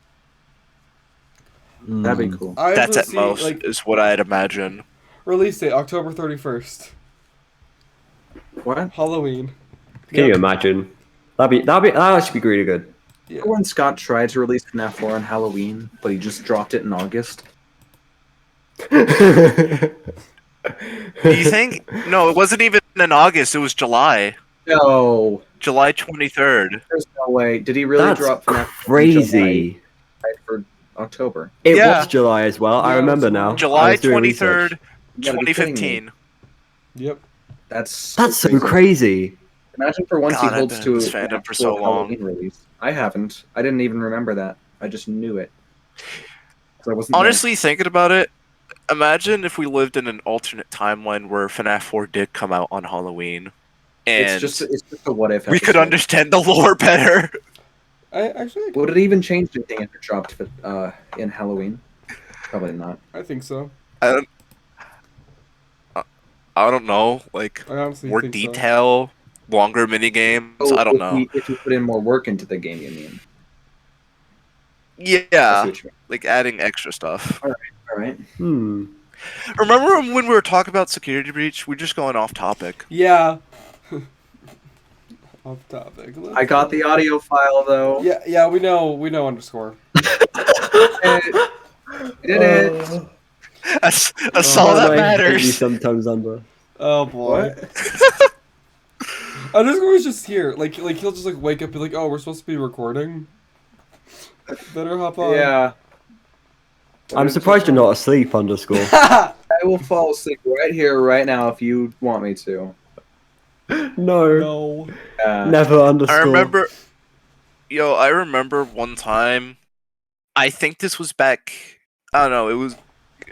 That'd be cool. I That's also at see, most like, is what I'd imagine. release date October 31st. What? Halloween. Can you Yep. imagine? That should be really good. Yeah. Remember when Scott tried to release FNaF 4 on Halloween, but he just dropped it in August? Do you think? No, it wasn't even in August. It was July. No, July 23rd. there's no way. Did he really That's drop FNaF crazy. for October? It Yeah. was July as well. I Yeah, remember it's now. I July was doing research. 23rd, You gotta be kidding me. 2015. Yep. That's So crazy. Imagine for once God, he I've holds been to in this an fandom for actual so long. Halloween release. I haven't. I didn't even remember that. I just knew it. 'Cause I wasn't there. Honestly, thinking about it, imagine if we lived in an alternate timeline where FNAF 4 did come out on Halloween, and it's just a what if. we could episode. understand the lore better. Would it even change anything if it dropped in Halloween? Probably not. I think so. I don't know, like I honestly more think detail, longer mini games. I don't know. If you put in more work into the game, you mean? I see Yeah, what you mean. like adding extra stuff. All right. Remember when we were talking about security breach? We're just going off topic. So. Yeah. Off topic. I got the audio file though. Yeah, we know underscore. I did it. That's all that I hate you matters. sometimes, Under. Oh boy. What? Underscore's just here. Like he'll just like wake up and be like, oh, we're supposed to be recording. Better hop on. Yeah. I'm surprised you're not asleep, Underscore. I will fall asleep right here, right now, if you want me to. No. No. Never Underscore. I remember one time, I think this was back, I don't know, it was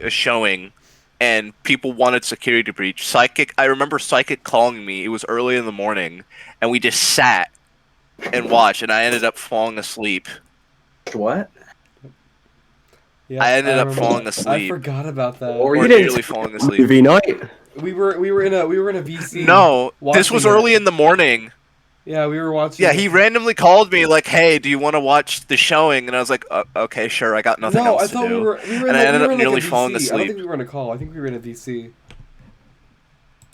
a showing, and people wanted security breach. I remember Psychic calling me, it was early in the morning, and we just sat and watched, and I ended up falling asleep. What? Yeah, I ended up remember falling that. asleep. I forgot about that. Or You Or didn't nearly take falling asleep. Movie night. We were in a VC. No, this was watching early it. in the morning. Yeah, we were watching. Yeah, it. he randomly called me like, "Hey, do you want to watch the showing?" And I was like, "Okay, sure. I got nothing No, else I to thought do." we were And I ended up in nearly a VC. falling I don't asleep. think we were in a call. I think we were in a VC.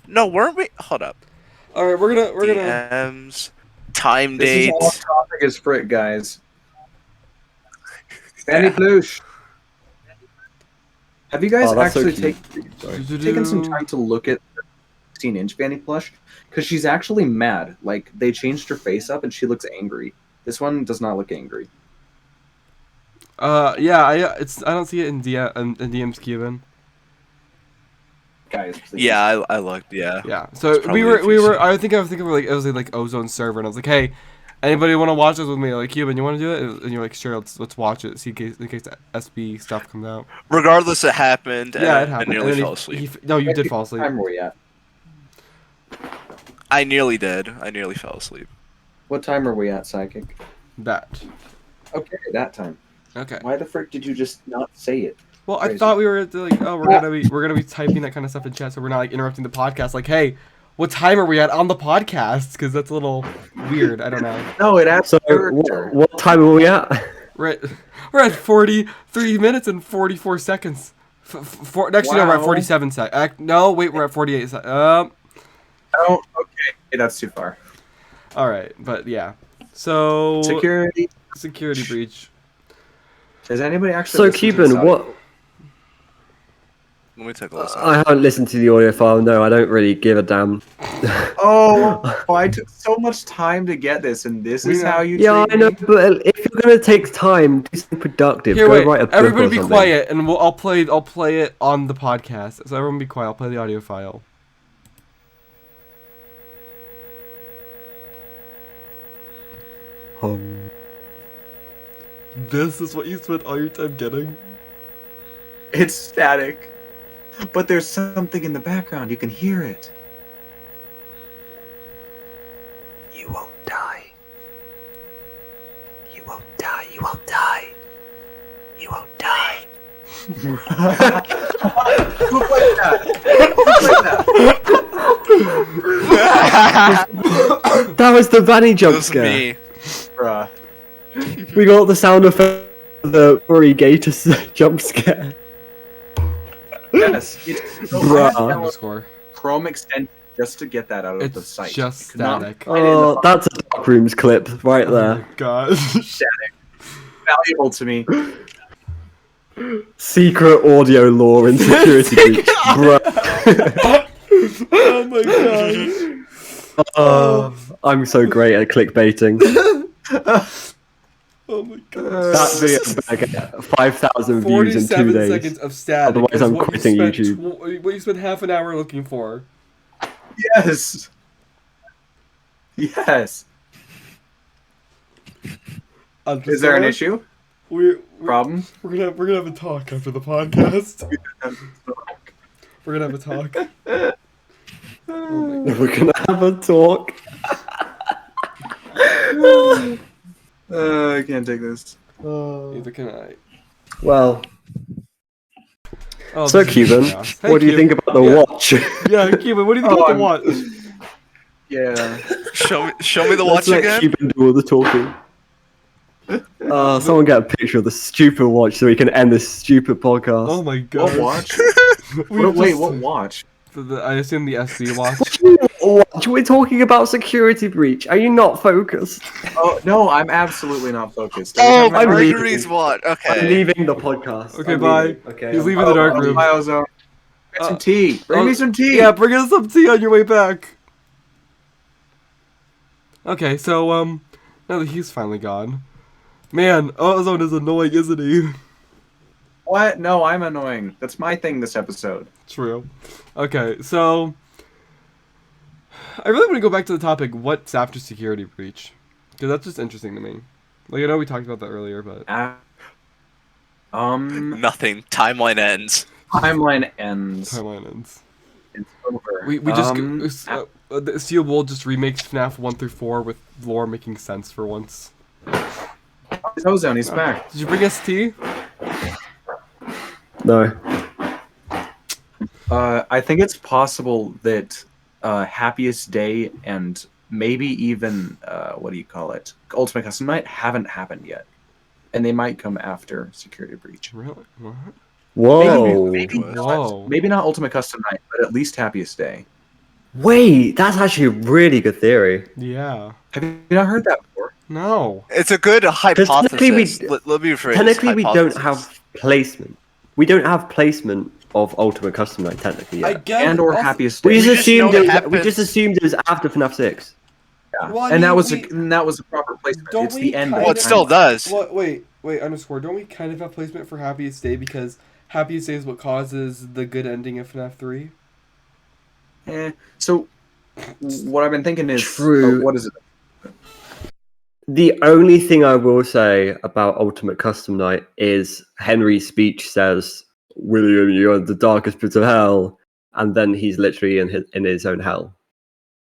No, weren't we? Hold up. All right, we're gonna. DMs, time This is date. all topic as frick, guys. Fanny Yeah. Ploosh. Have you guys Oh, that's so actually cute. taken some time to look at the 16-inch Fanny plush? Because she's actually mad. Like, they changed her face up and she looks angry. This one does not look angry. Yeah, I don't see it in DM's Cuben. Guys, please. Yeah, I looked. Yeah. Yeah. So It's probably we were. VC. I think like it was like Ozone server, and I was like, hey, anybody want to watch this with me? Like Cuben, you want to do it? And you're like, sure, let's watch it. See in case the SB stuff comes out. Regardless, it happened. Yeah, it and happened. I nearly And then fell asleep. No, you What did fall asleep. time were we at? I nearly did. I nearly fell asleep. What time are we at, Psychic? Bet. Okay, that time. Okay. Why the frick did you just not say it? Well, I Crazy. thought we were at the, like, oh, we're gonna be typing that kind of stuff in chat, so we're not like interrupting the podcast. Like, hey, what time are we at on the podcast? Because that's a little weird. I don't know. No, it adds So, character. what time are we at? We're at 43 minutes and 44 seconds. No, we're at Wow. 47 seconds. No, wait, we're at 48 seconds. Oh, okay, that's too far. All right, but yeah. So Security. security breach. Has anybody actually? So, listened to this Cuben, audio? what? Let me take a listen. I haven't listened to the audio file. No, I don't really give a damn. Oh, I took so much time to get this, and this is We know. how you Yeah, treat I know, me? but if you're gonna take time, do something productive. Here, Go wait. write a book Everybody or be something. quiet, and I'll play it on the podcast. So everyone be quiet. I'll play the audio file. This is what you spent all your time getting. It's static, but there's something in the background. You can hear it. You won't die. You won't die. You won't die. You won't die. Who played that? Who played that? That was the Vanny It jump was scare. me. Bruh. We got the sound effect of the furry gator jump scare. Yes. Bruh. Underscore. Chrome extension just to get that out of the It's site. just You could not static. find it in the Oh, that's a Dark Rooms clip right Oh there. my god. valuable to me. Secret audio lore and security breach. Bruh. Oh my god. Oh, I'm so great at clickbaiting. Oh my god. That video better get 5,000 views in 2 47 days. seconds of static Otherwise is I'm what quitting you spent YouTube. what you spent half an hour looking for. Yes. Yes. Is there an issue? We're Problem? gonna have a talk after the podcast. We're gonna have a talk. Oh my god. We're gonna have a talk. I can't take this. Neither can I. Well, Oh, so this is Cuben, chaos. Hey, what do you think Cuben. about the Yeah. watch? Yeah, Cuban, what do you think Oh, about the watch? Yeah. Show me the watch Let's let again. Cuben do all the talking. Someone get a picture of the stupid watch so we can end this stupid podcast. Oh my god. What watch? We've Wait, just- what watch? I assume the SB watch. Watch, we're talking about security breach. Are you not focused? Oh no, I'm absolutely not focused. Oh, I'm leaving. Mercury's watch. I'm Okay. leaving the podcast. Okay, I'm bye. leaving. Okay, He's I'm- leaving the dark room. Biozone. Get some tea. Bring me some tea. Yeah, bring us some tea on your way back. Okay, so now that he's finally gone, man, Ozone is annoying, isn't he? What? No, I'm annoying. That's my thing this episode. True. Okay, so I really want to go back to the topic: what's after security breach? Because that's just interesting to me. Like I know we talked about that earlier, but Nothing. Timeline ends. timeline ends. timeline ends. It's over. We just the Steel Wool just remakes FNAF 1 through 4 with lore making sense for once. Ozone, he's back. Did you bring us tea? No. I think it's possible that Happiest Day and maybe even what do you call it? Ultimate Custom Night haven't happened yet, and they might come after Security Breach. Really? What? Whoa. Whoa. Maybe not Ultimate Custom Night, but at least Happiest Day. Wait, that's actually a really good theory. Yeah. Have you not heard that before? No. It's a good hypothesis. technically Let me rephrase. Technically, we don't hypothesis. have placement. We don't have placement of Ultimate Custom Night, technically, yet. get And or also- Happiest Day. We just just assumed know it it was, we happens. just assumed it was after FNAF 6. Yeah. Well, I and mean, that was we- a proper placement. Don't It's we the end. kind of Well, the it still timeline. does. What? Wait, underscore. Don't we kind of have placement for Happiest Day because Happiest Day is what causes the good ending of FNAF 3? So, what I've been thinking is, True. what is it? The only thing I will say about Ultimate Custom Night is Henry's speech says, "William, you're the darkest pit of hell," and then he's literally in his own hell.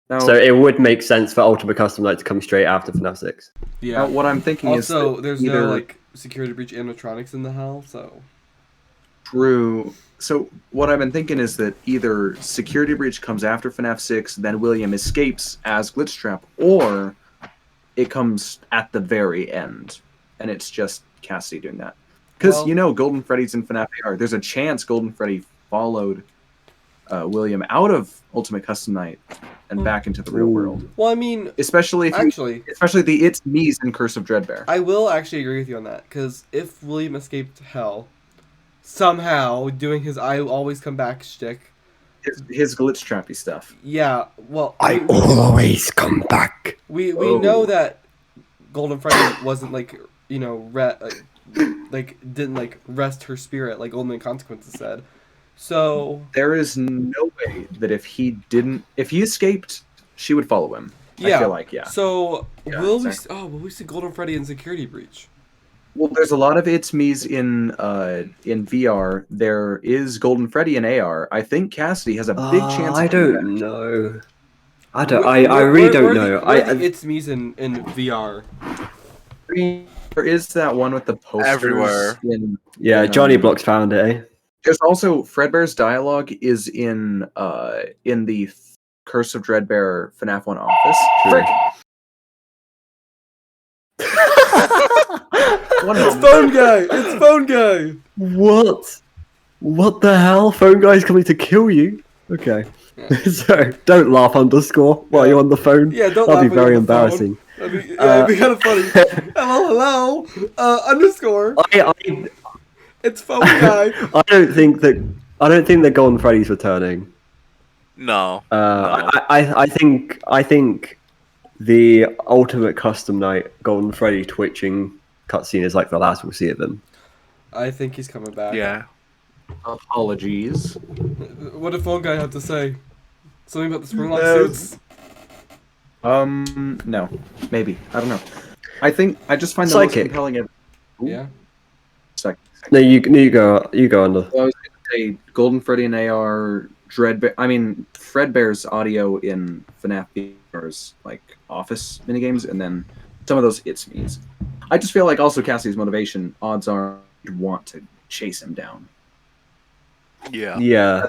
Now, So it would make sense for Ultimate Custom Night to come straight after FNAF 6. Yeah. now what I'm thinking Also, is that there's either no like security breach animatronics in the hell, so true. So what I've been thinking is that either Security Breach comes after FNAF 6, then William escapes as Glitchtrap, or it comes at the very end, and it's just Cassidy doing that. Because Well- Golden Freddy's in FNAF AR. There's a chance Golden Freddy followed William out of Ultimate Custom Night and back into the real Ooh. world. well, I mean, Especially if actually, the It's Me's in Curse of Dreadbear. I will actually agree with you on that because if William escaped hell somehow doing his "I always come back" shtick, His glitch trappy stuff. yeah, well, always come back. we Oh. know that Golden Freddy wasn't like didn't like rest her spirit like Ultimate Consequences said. So There is no way that if he escaped, she would follow him. yeah, I feel like, yeah. So Yeah, will exactly. we see Golden Freddy in Security Breach? Well, there's a lot of It's Me's in VR. There is Golden Freddy in AR. I think Cassidy has a big chance. I of doing don't know. I Where- really where- don't where know. It's Me's in VR. that. There is that one with the posters Everywhere. Yeah, in, Johnny Blocks found it, eh? There's also Fredbear's dialogue is in the Curse of Dreadbear FNAF 1 office. True. Frick! One It's moment. phone guy. It's phone guy. What? What the hell? Phone guy's coming to kill you? Okay. Yeah. So don't laugh underscore while you're on the phone. Yeah, don't That'd laugh be when you're very on the phone. embarrassing. It'd be kind of funny. Hello. Underscore. I It's phone guy. I don't think that Golden Freddy's returning. No. I think the Ultimate Custom Night Golden Freddy twitching cutscene is like the last we'll see of him. I think he's coming back. Yeah. Apologies. What did phone guy have to say? Something about the springlock No. suits? No. Maybe. I don't know. I just find the Psychic. most compelling. Ooh, Yeah. Sec. No, you go under. Well, I was going to say Golden Freddy and AR, Fredbear's audio in FNaF VR's like office minigames, and then some of those It's Me's. I just feel like also Cassie's motivation, odds are, you'd want to chase him down. Yeah. Yeah.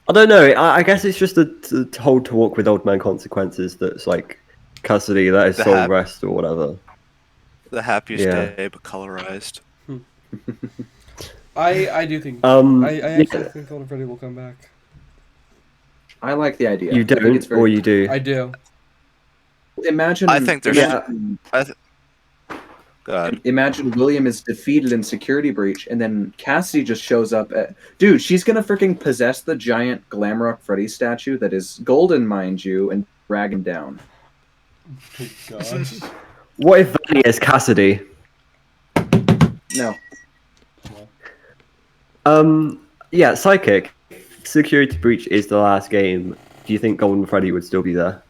I don't know. I guess it's just the whole talk with Old Man Consequences that's like custody, that is The soul hap- rest or whatever. The happiest Yeah. day, but colorized. I do think. I actually think Golden Freddy will come back. I like the idea. You I think don't, it's very- or you do. I do. Imagine. I think there's- imagine- God. Imagine William is defeated in security breach, and then Cassidy just shows up. Dude, she's gonna freaking possess the giant Glamrock Freddy statue that is golden, mind you, and drag him down. Oh, gosh. What if Vanny is Cassidy? No, Yeah, Psychic. Security Breach is the last game. Do you think Golden Freddy would still be there?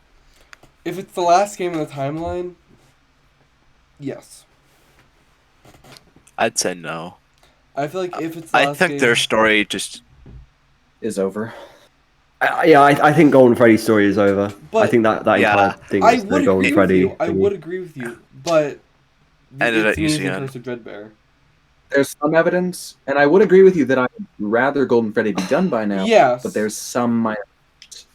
If it's the last game in the timeline, yes. I'd say no. I feel like if it's the I last think game, their story just. is over. I think Golden Freddy's story is over. But- I think that Yeah. entire thing I is would the agree Golden with Freddy. you. I thingy. would agree with you, but Ended it's at me UCN. versus Dreadbear. There's some evidence, and I would agree with you that I'd rather Golden Freddy be done by now. Yes. But there's some minor.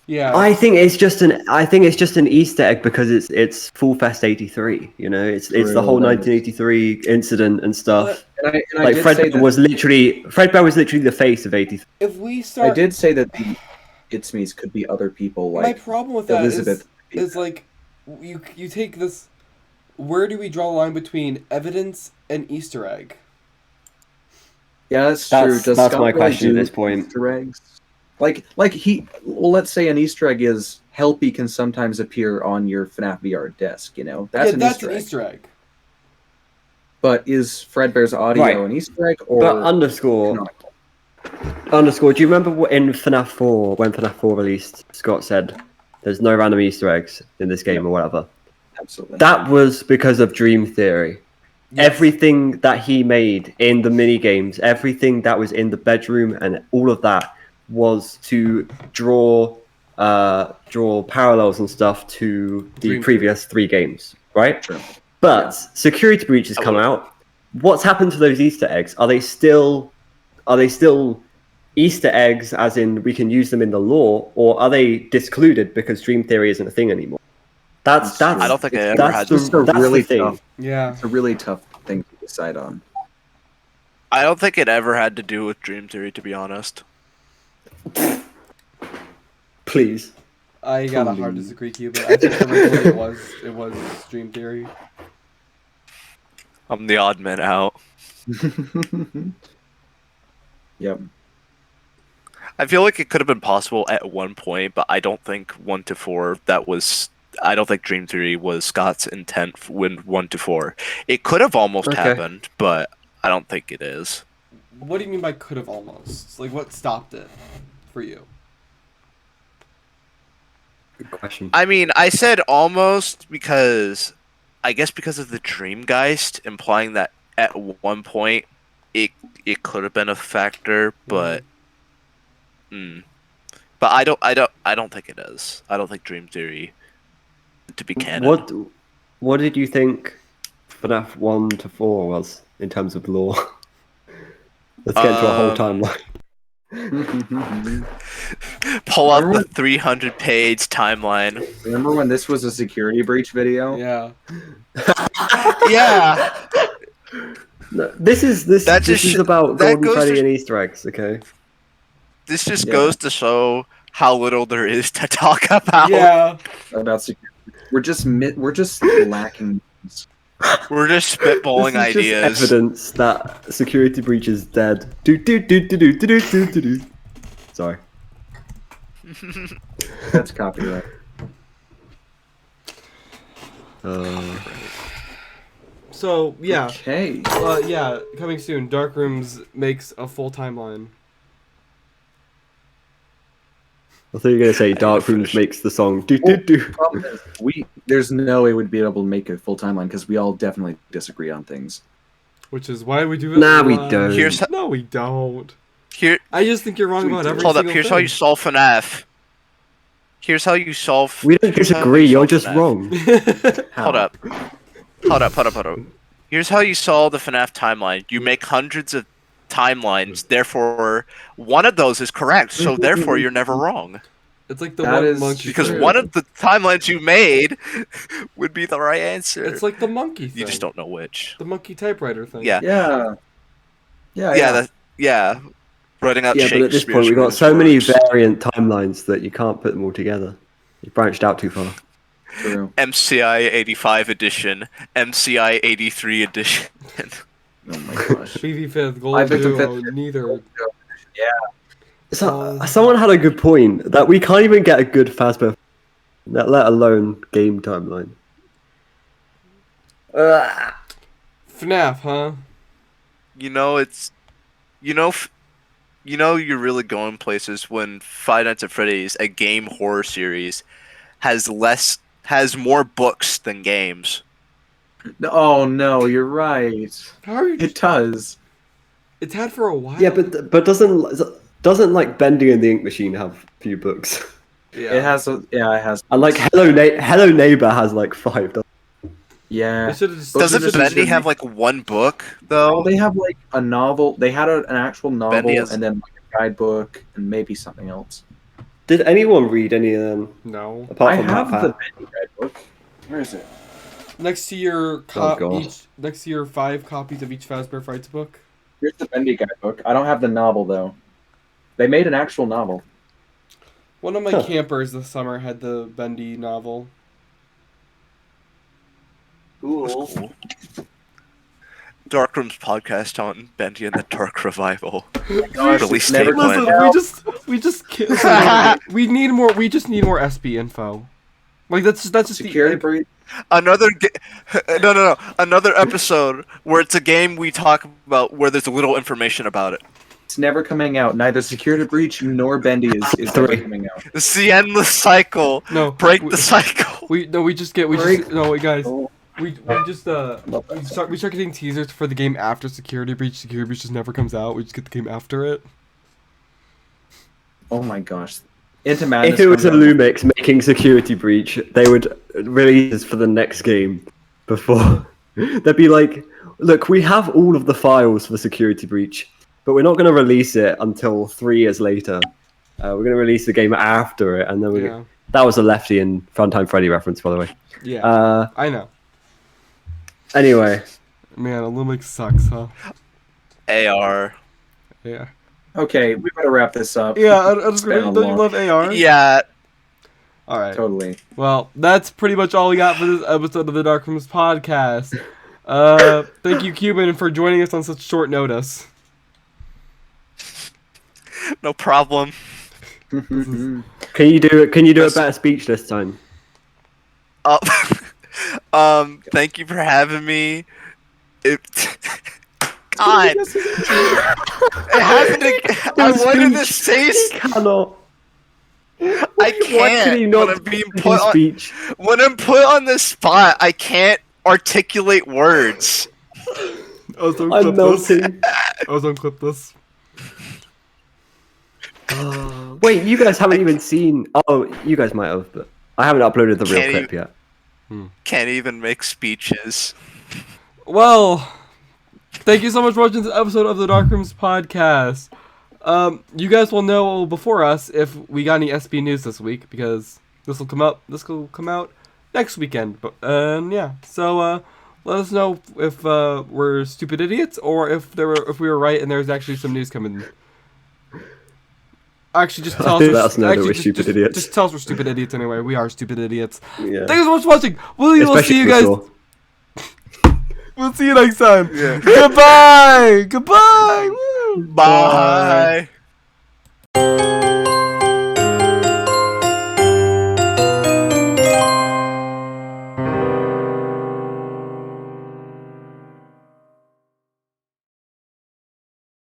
Yeah. I think it's just an Easter egg because it's Full Fest '83. You know, it's the whole True. 1983 incident and stuff. And I Like did say Fredbear that, was literally the face of '83. if we I start, did say that the It's Me's could be other people my like problem with that Elizabeth. is like you take this. Where do we draw the line between evidence and Easter egg? Yeah, that's true. That's Does my Scott really question at do this point. Easter eggs? Like well, let's say an Easter egg is Helpy can sometimes appear on your FNAF VR desk. You know, that's an Easter egg. Easter egg. But is Fredbear's audio Right. an Easter egg or But underscore, do you remember what in FNAF 4 when FNAF 4 released? Scott said, "There's no random Easter eggs in this game or whatever." Absolutely. That was because of Dream Theory. Yes. Everything that he made in the mini games, everything that was in the bedroom, and all of that was to draw parallels and stuff to the Dream previous 3 games, right? True. But Security Breach has come out. What's happened to those Easter eggs? Are they still Easter eggs, as in we can use them in the lore, or are they discluded because Dream Theory isn't a thing anymore? That's I don't think it ever that's had. Just a that's really the thing. tough. Yeah. It's a really tough thing to decide on. I don't think it ever had to do with Dream Theory, to be honest. Please. I got a hard disagree, Cuben. I think originally it was Dream Theory. I'm the odd man out. Yep. I feel like it could have been possible at one point, but I don't think 1 to 4. I don't think Dream Theory was Scott's intent when 1 to 4. It could have almost Okay. happened, but I don't think it is. What do you mean by could have almost? Like, what stopped it for you? Good question. I mean, I said almost because I guess because of the Dreamgeist, implying that at one point it could have been a factor, but but I don't think it is. I don't think Dream Theory to be canon. What did you think FNAF 1 to 4 was in terms of lore? Let's get into a whole timeline. Pull up Remember the 300-page timeline. Remember when this was a security breach video? Yeah. Yeah, No, this is about that Golden goes Freddy to and Easter eggs. Okay. this just Yeah. goes to show how little there is to talk about. Yeah. About security. We're just lacking. We're just spitballing This is ideas. just evidence that security breach is dead. Do do do do do do do do do. Sorry. That's copyright. So yeah. Okay. Yeah. Coming soon. Dark Rooms makes a full timeline. I thought you were gonna say Dark Rooms makes the song do do do. Problem is, there's no way we'd be able to make a full timeline because we all definitely disagree on things. Which is why we do it. Nah, we live. don't. No, we don't. Here, I just think you're wrong about every hold up. single Here's thing. how you solve FNaF. Here's how you solve. We don't here's how disagree. you You're solve just FNaF. wrong. How? Hold up. Here's how you solve the FNaF timeline. You make hundreds of timelines. Therefore, one of those is correct. So therefore, you're never wrong. It's like the That one is monkey. Because thing. one of the timelines you made would be the right answer. It's like the monkey thing. You just don't know which. The monkey typewriter thing. Yeah. Yeah. Writing out Yeah, but at this Shakespeare's point we've got greatest so many works. variant timelines that you can't put them all together. You branched out too far. True. MCI 85 edition, MCI 83 edition. Oh my gosh. BV Fifth, Gold I Victim Duo, Fifth. neither. So, someone had a good point that we can't even get a good Fazbear, let alone game timeline. FNAF, huh? You're really going places when Five Nights at Freddy's, a game horror series, has more books than games. Oh no, you're right. How are you? It does. It's had for a while. Yeah, but doesn't like Bendy and the Ink Machine have few books? yeah. It has. It has. And like Hello Neighbor has like 5. Yeah. They should've just- Doesn't they should've Bendy just- have like one book Oh, though? they have like a novel. They had an actual novel Bendy has- and then like a guidebook and maybe something else. Did anyone read any of them No. apart I from have Pat the Pat? Bendy guidebook. Where is it? Next to your God. next to your 5 copies of each Fazbear Frights book. Here's the Bendy guidebook. I don't have the novel though. They made an actual novel. One of my Huh. campers this summer had the Bendy novel. Cool. Dark Rooms podcast on Bendy and the Dark Revival. Gosh, Release it's never date coming when? Listen, out. we just can't. we need more. We just need more SB info. Like that's just Security the. breach. Another another episode where it's a game we talk about where there's little information about it. It's never coming out. Neither security breach nor Bendy is ever 3. coming out. It's the endless cycle. No. Break we, the cycle. We just get. Break- No, wait, guys. Oh. We just Love that we start getting teasers for the game after Security Breach. Security Breach just never comes out. We just get the game after it. Oh my gosh. Into Madness. If it was a comes out. Lumix making Security Breach, they would release this for the next game before. They'd be like, look, we have all of the files for Security Breach, but we're not going to release it until 3 years later. We're going to release the game after it, and then Yeah. That was a Lefty and Funtime Freddy reference, by the way. Yeah. I know. Anyway, Man, Illumix sucks, huh? AR. Yeah. Okay, we better wrap this up. Yeah. I just It's been a don't you long- love AR? Yeah. All right. Totally. Well, that's pretty much all we got for this episode of the Dark Rooms podcast. Thank you, Cuben, for joining us on such short notice. No problem. can you do a better speech this time? Thank you for having me. God. It happened again. I wanted to say Cannot. I Why can can't he not when I'm being do put on speech? when I'm put on the spot. I can't articulate words. I was gonna I'm clip this. melting. I was gonna clip this. Wait, you guys haven't even seen. Oh, you guys might have, but I haven't uploaded the real Can't clip yet. Can't even make speeches. Well, thank you so much for watching this episode of the Dark Rooms podcast. You guys will know before us if we got any SB news this week because this will come out. This will come out next weekend. But yeah. So let us know if we're stupid idiots or if we were right and there's actually some news coming. Actually, just tell us. We're stupid idiots. Just tell us we're stupid idiots anyway. We are stupid idiots. Yeah. Thanks so much for watching. We'll see you guys. We'll see you next time. Yeah. Goodbye. Goodbye. Bye.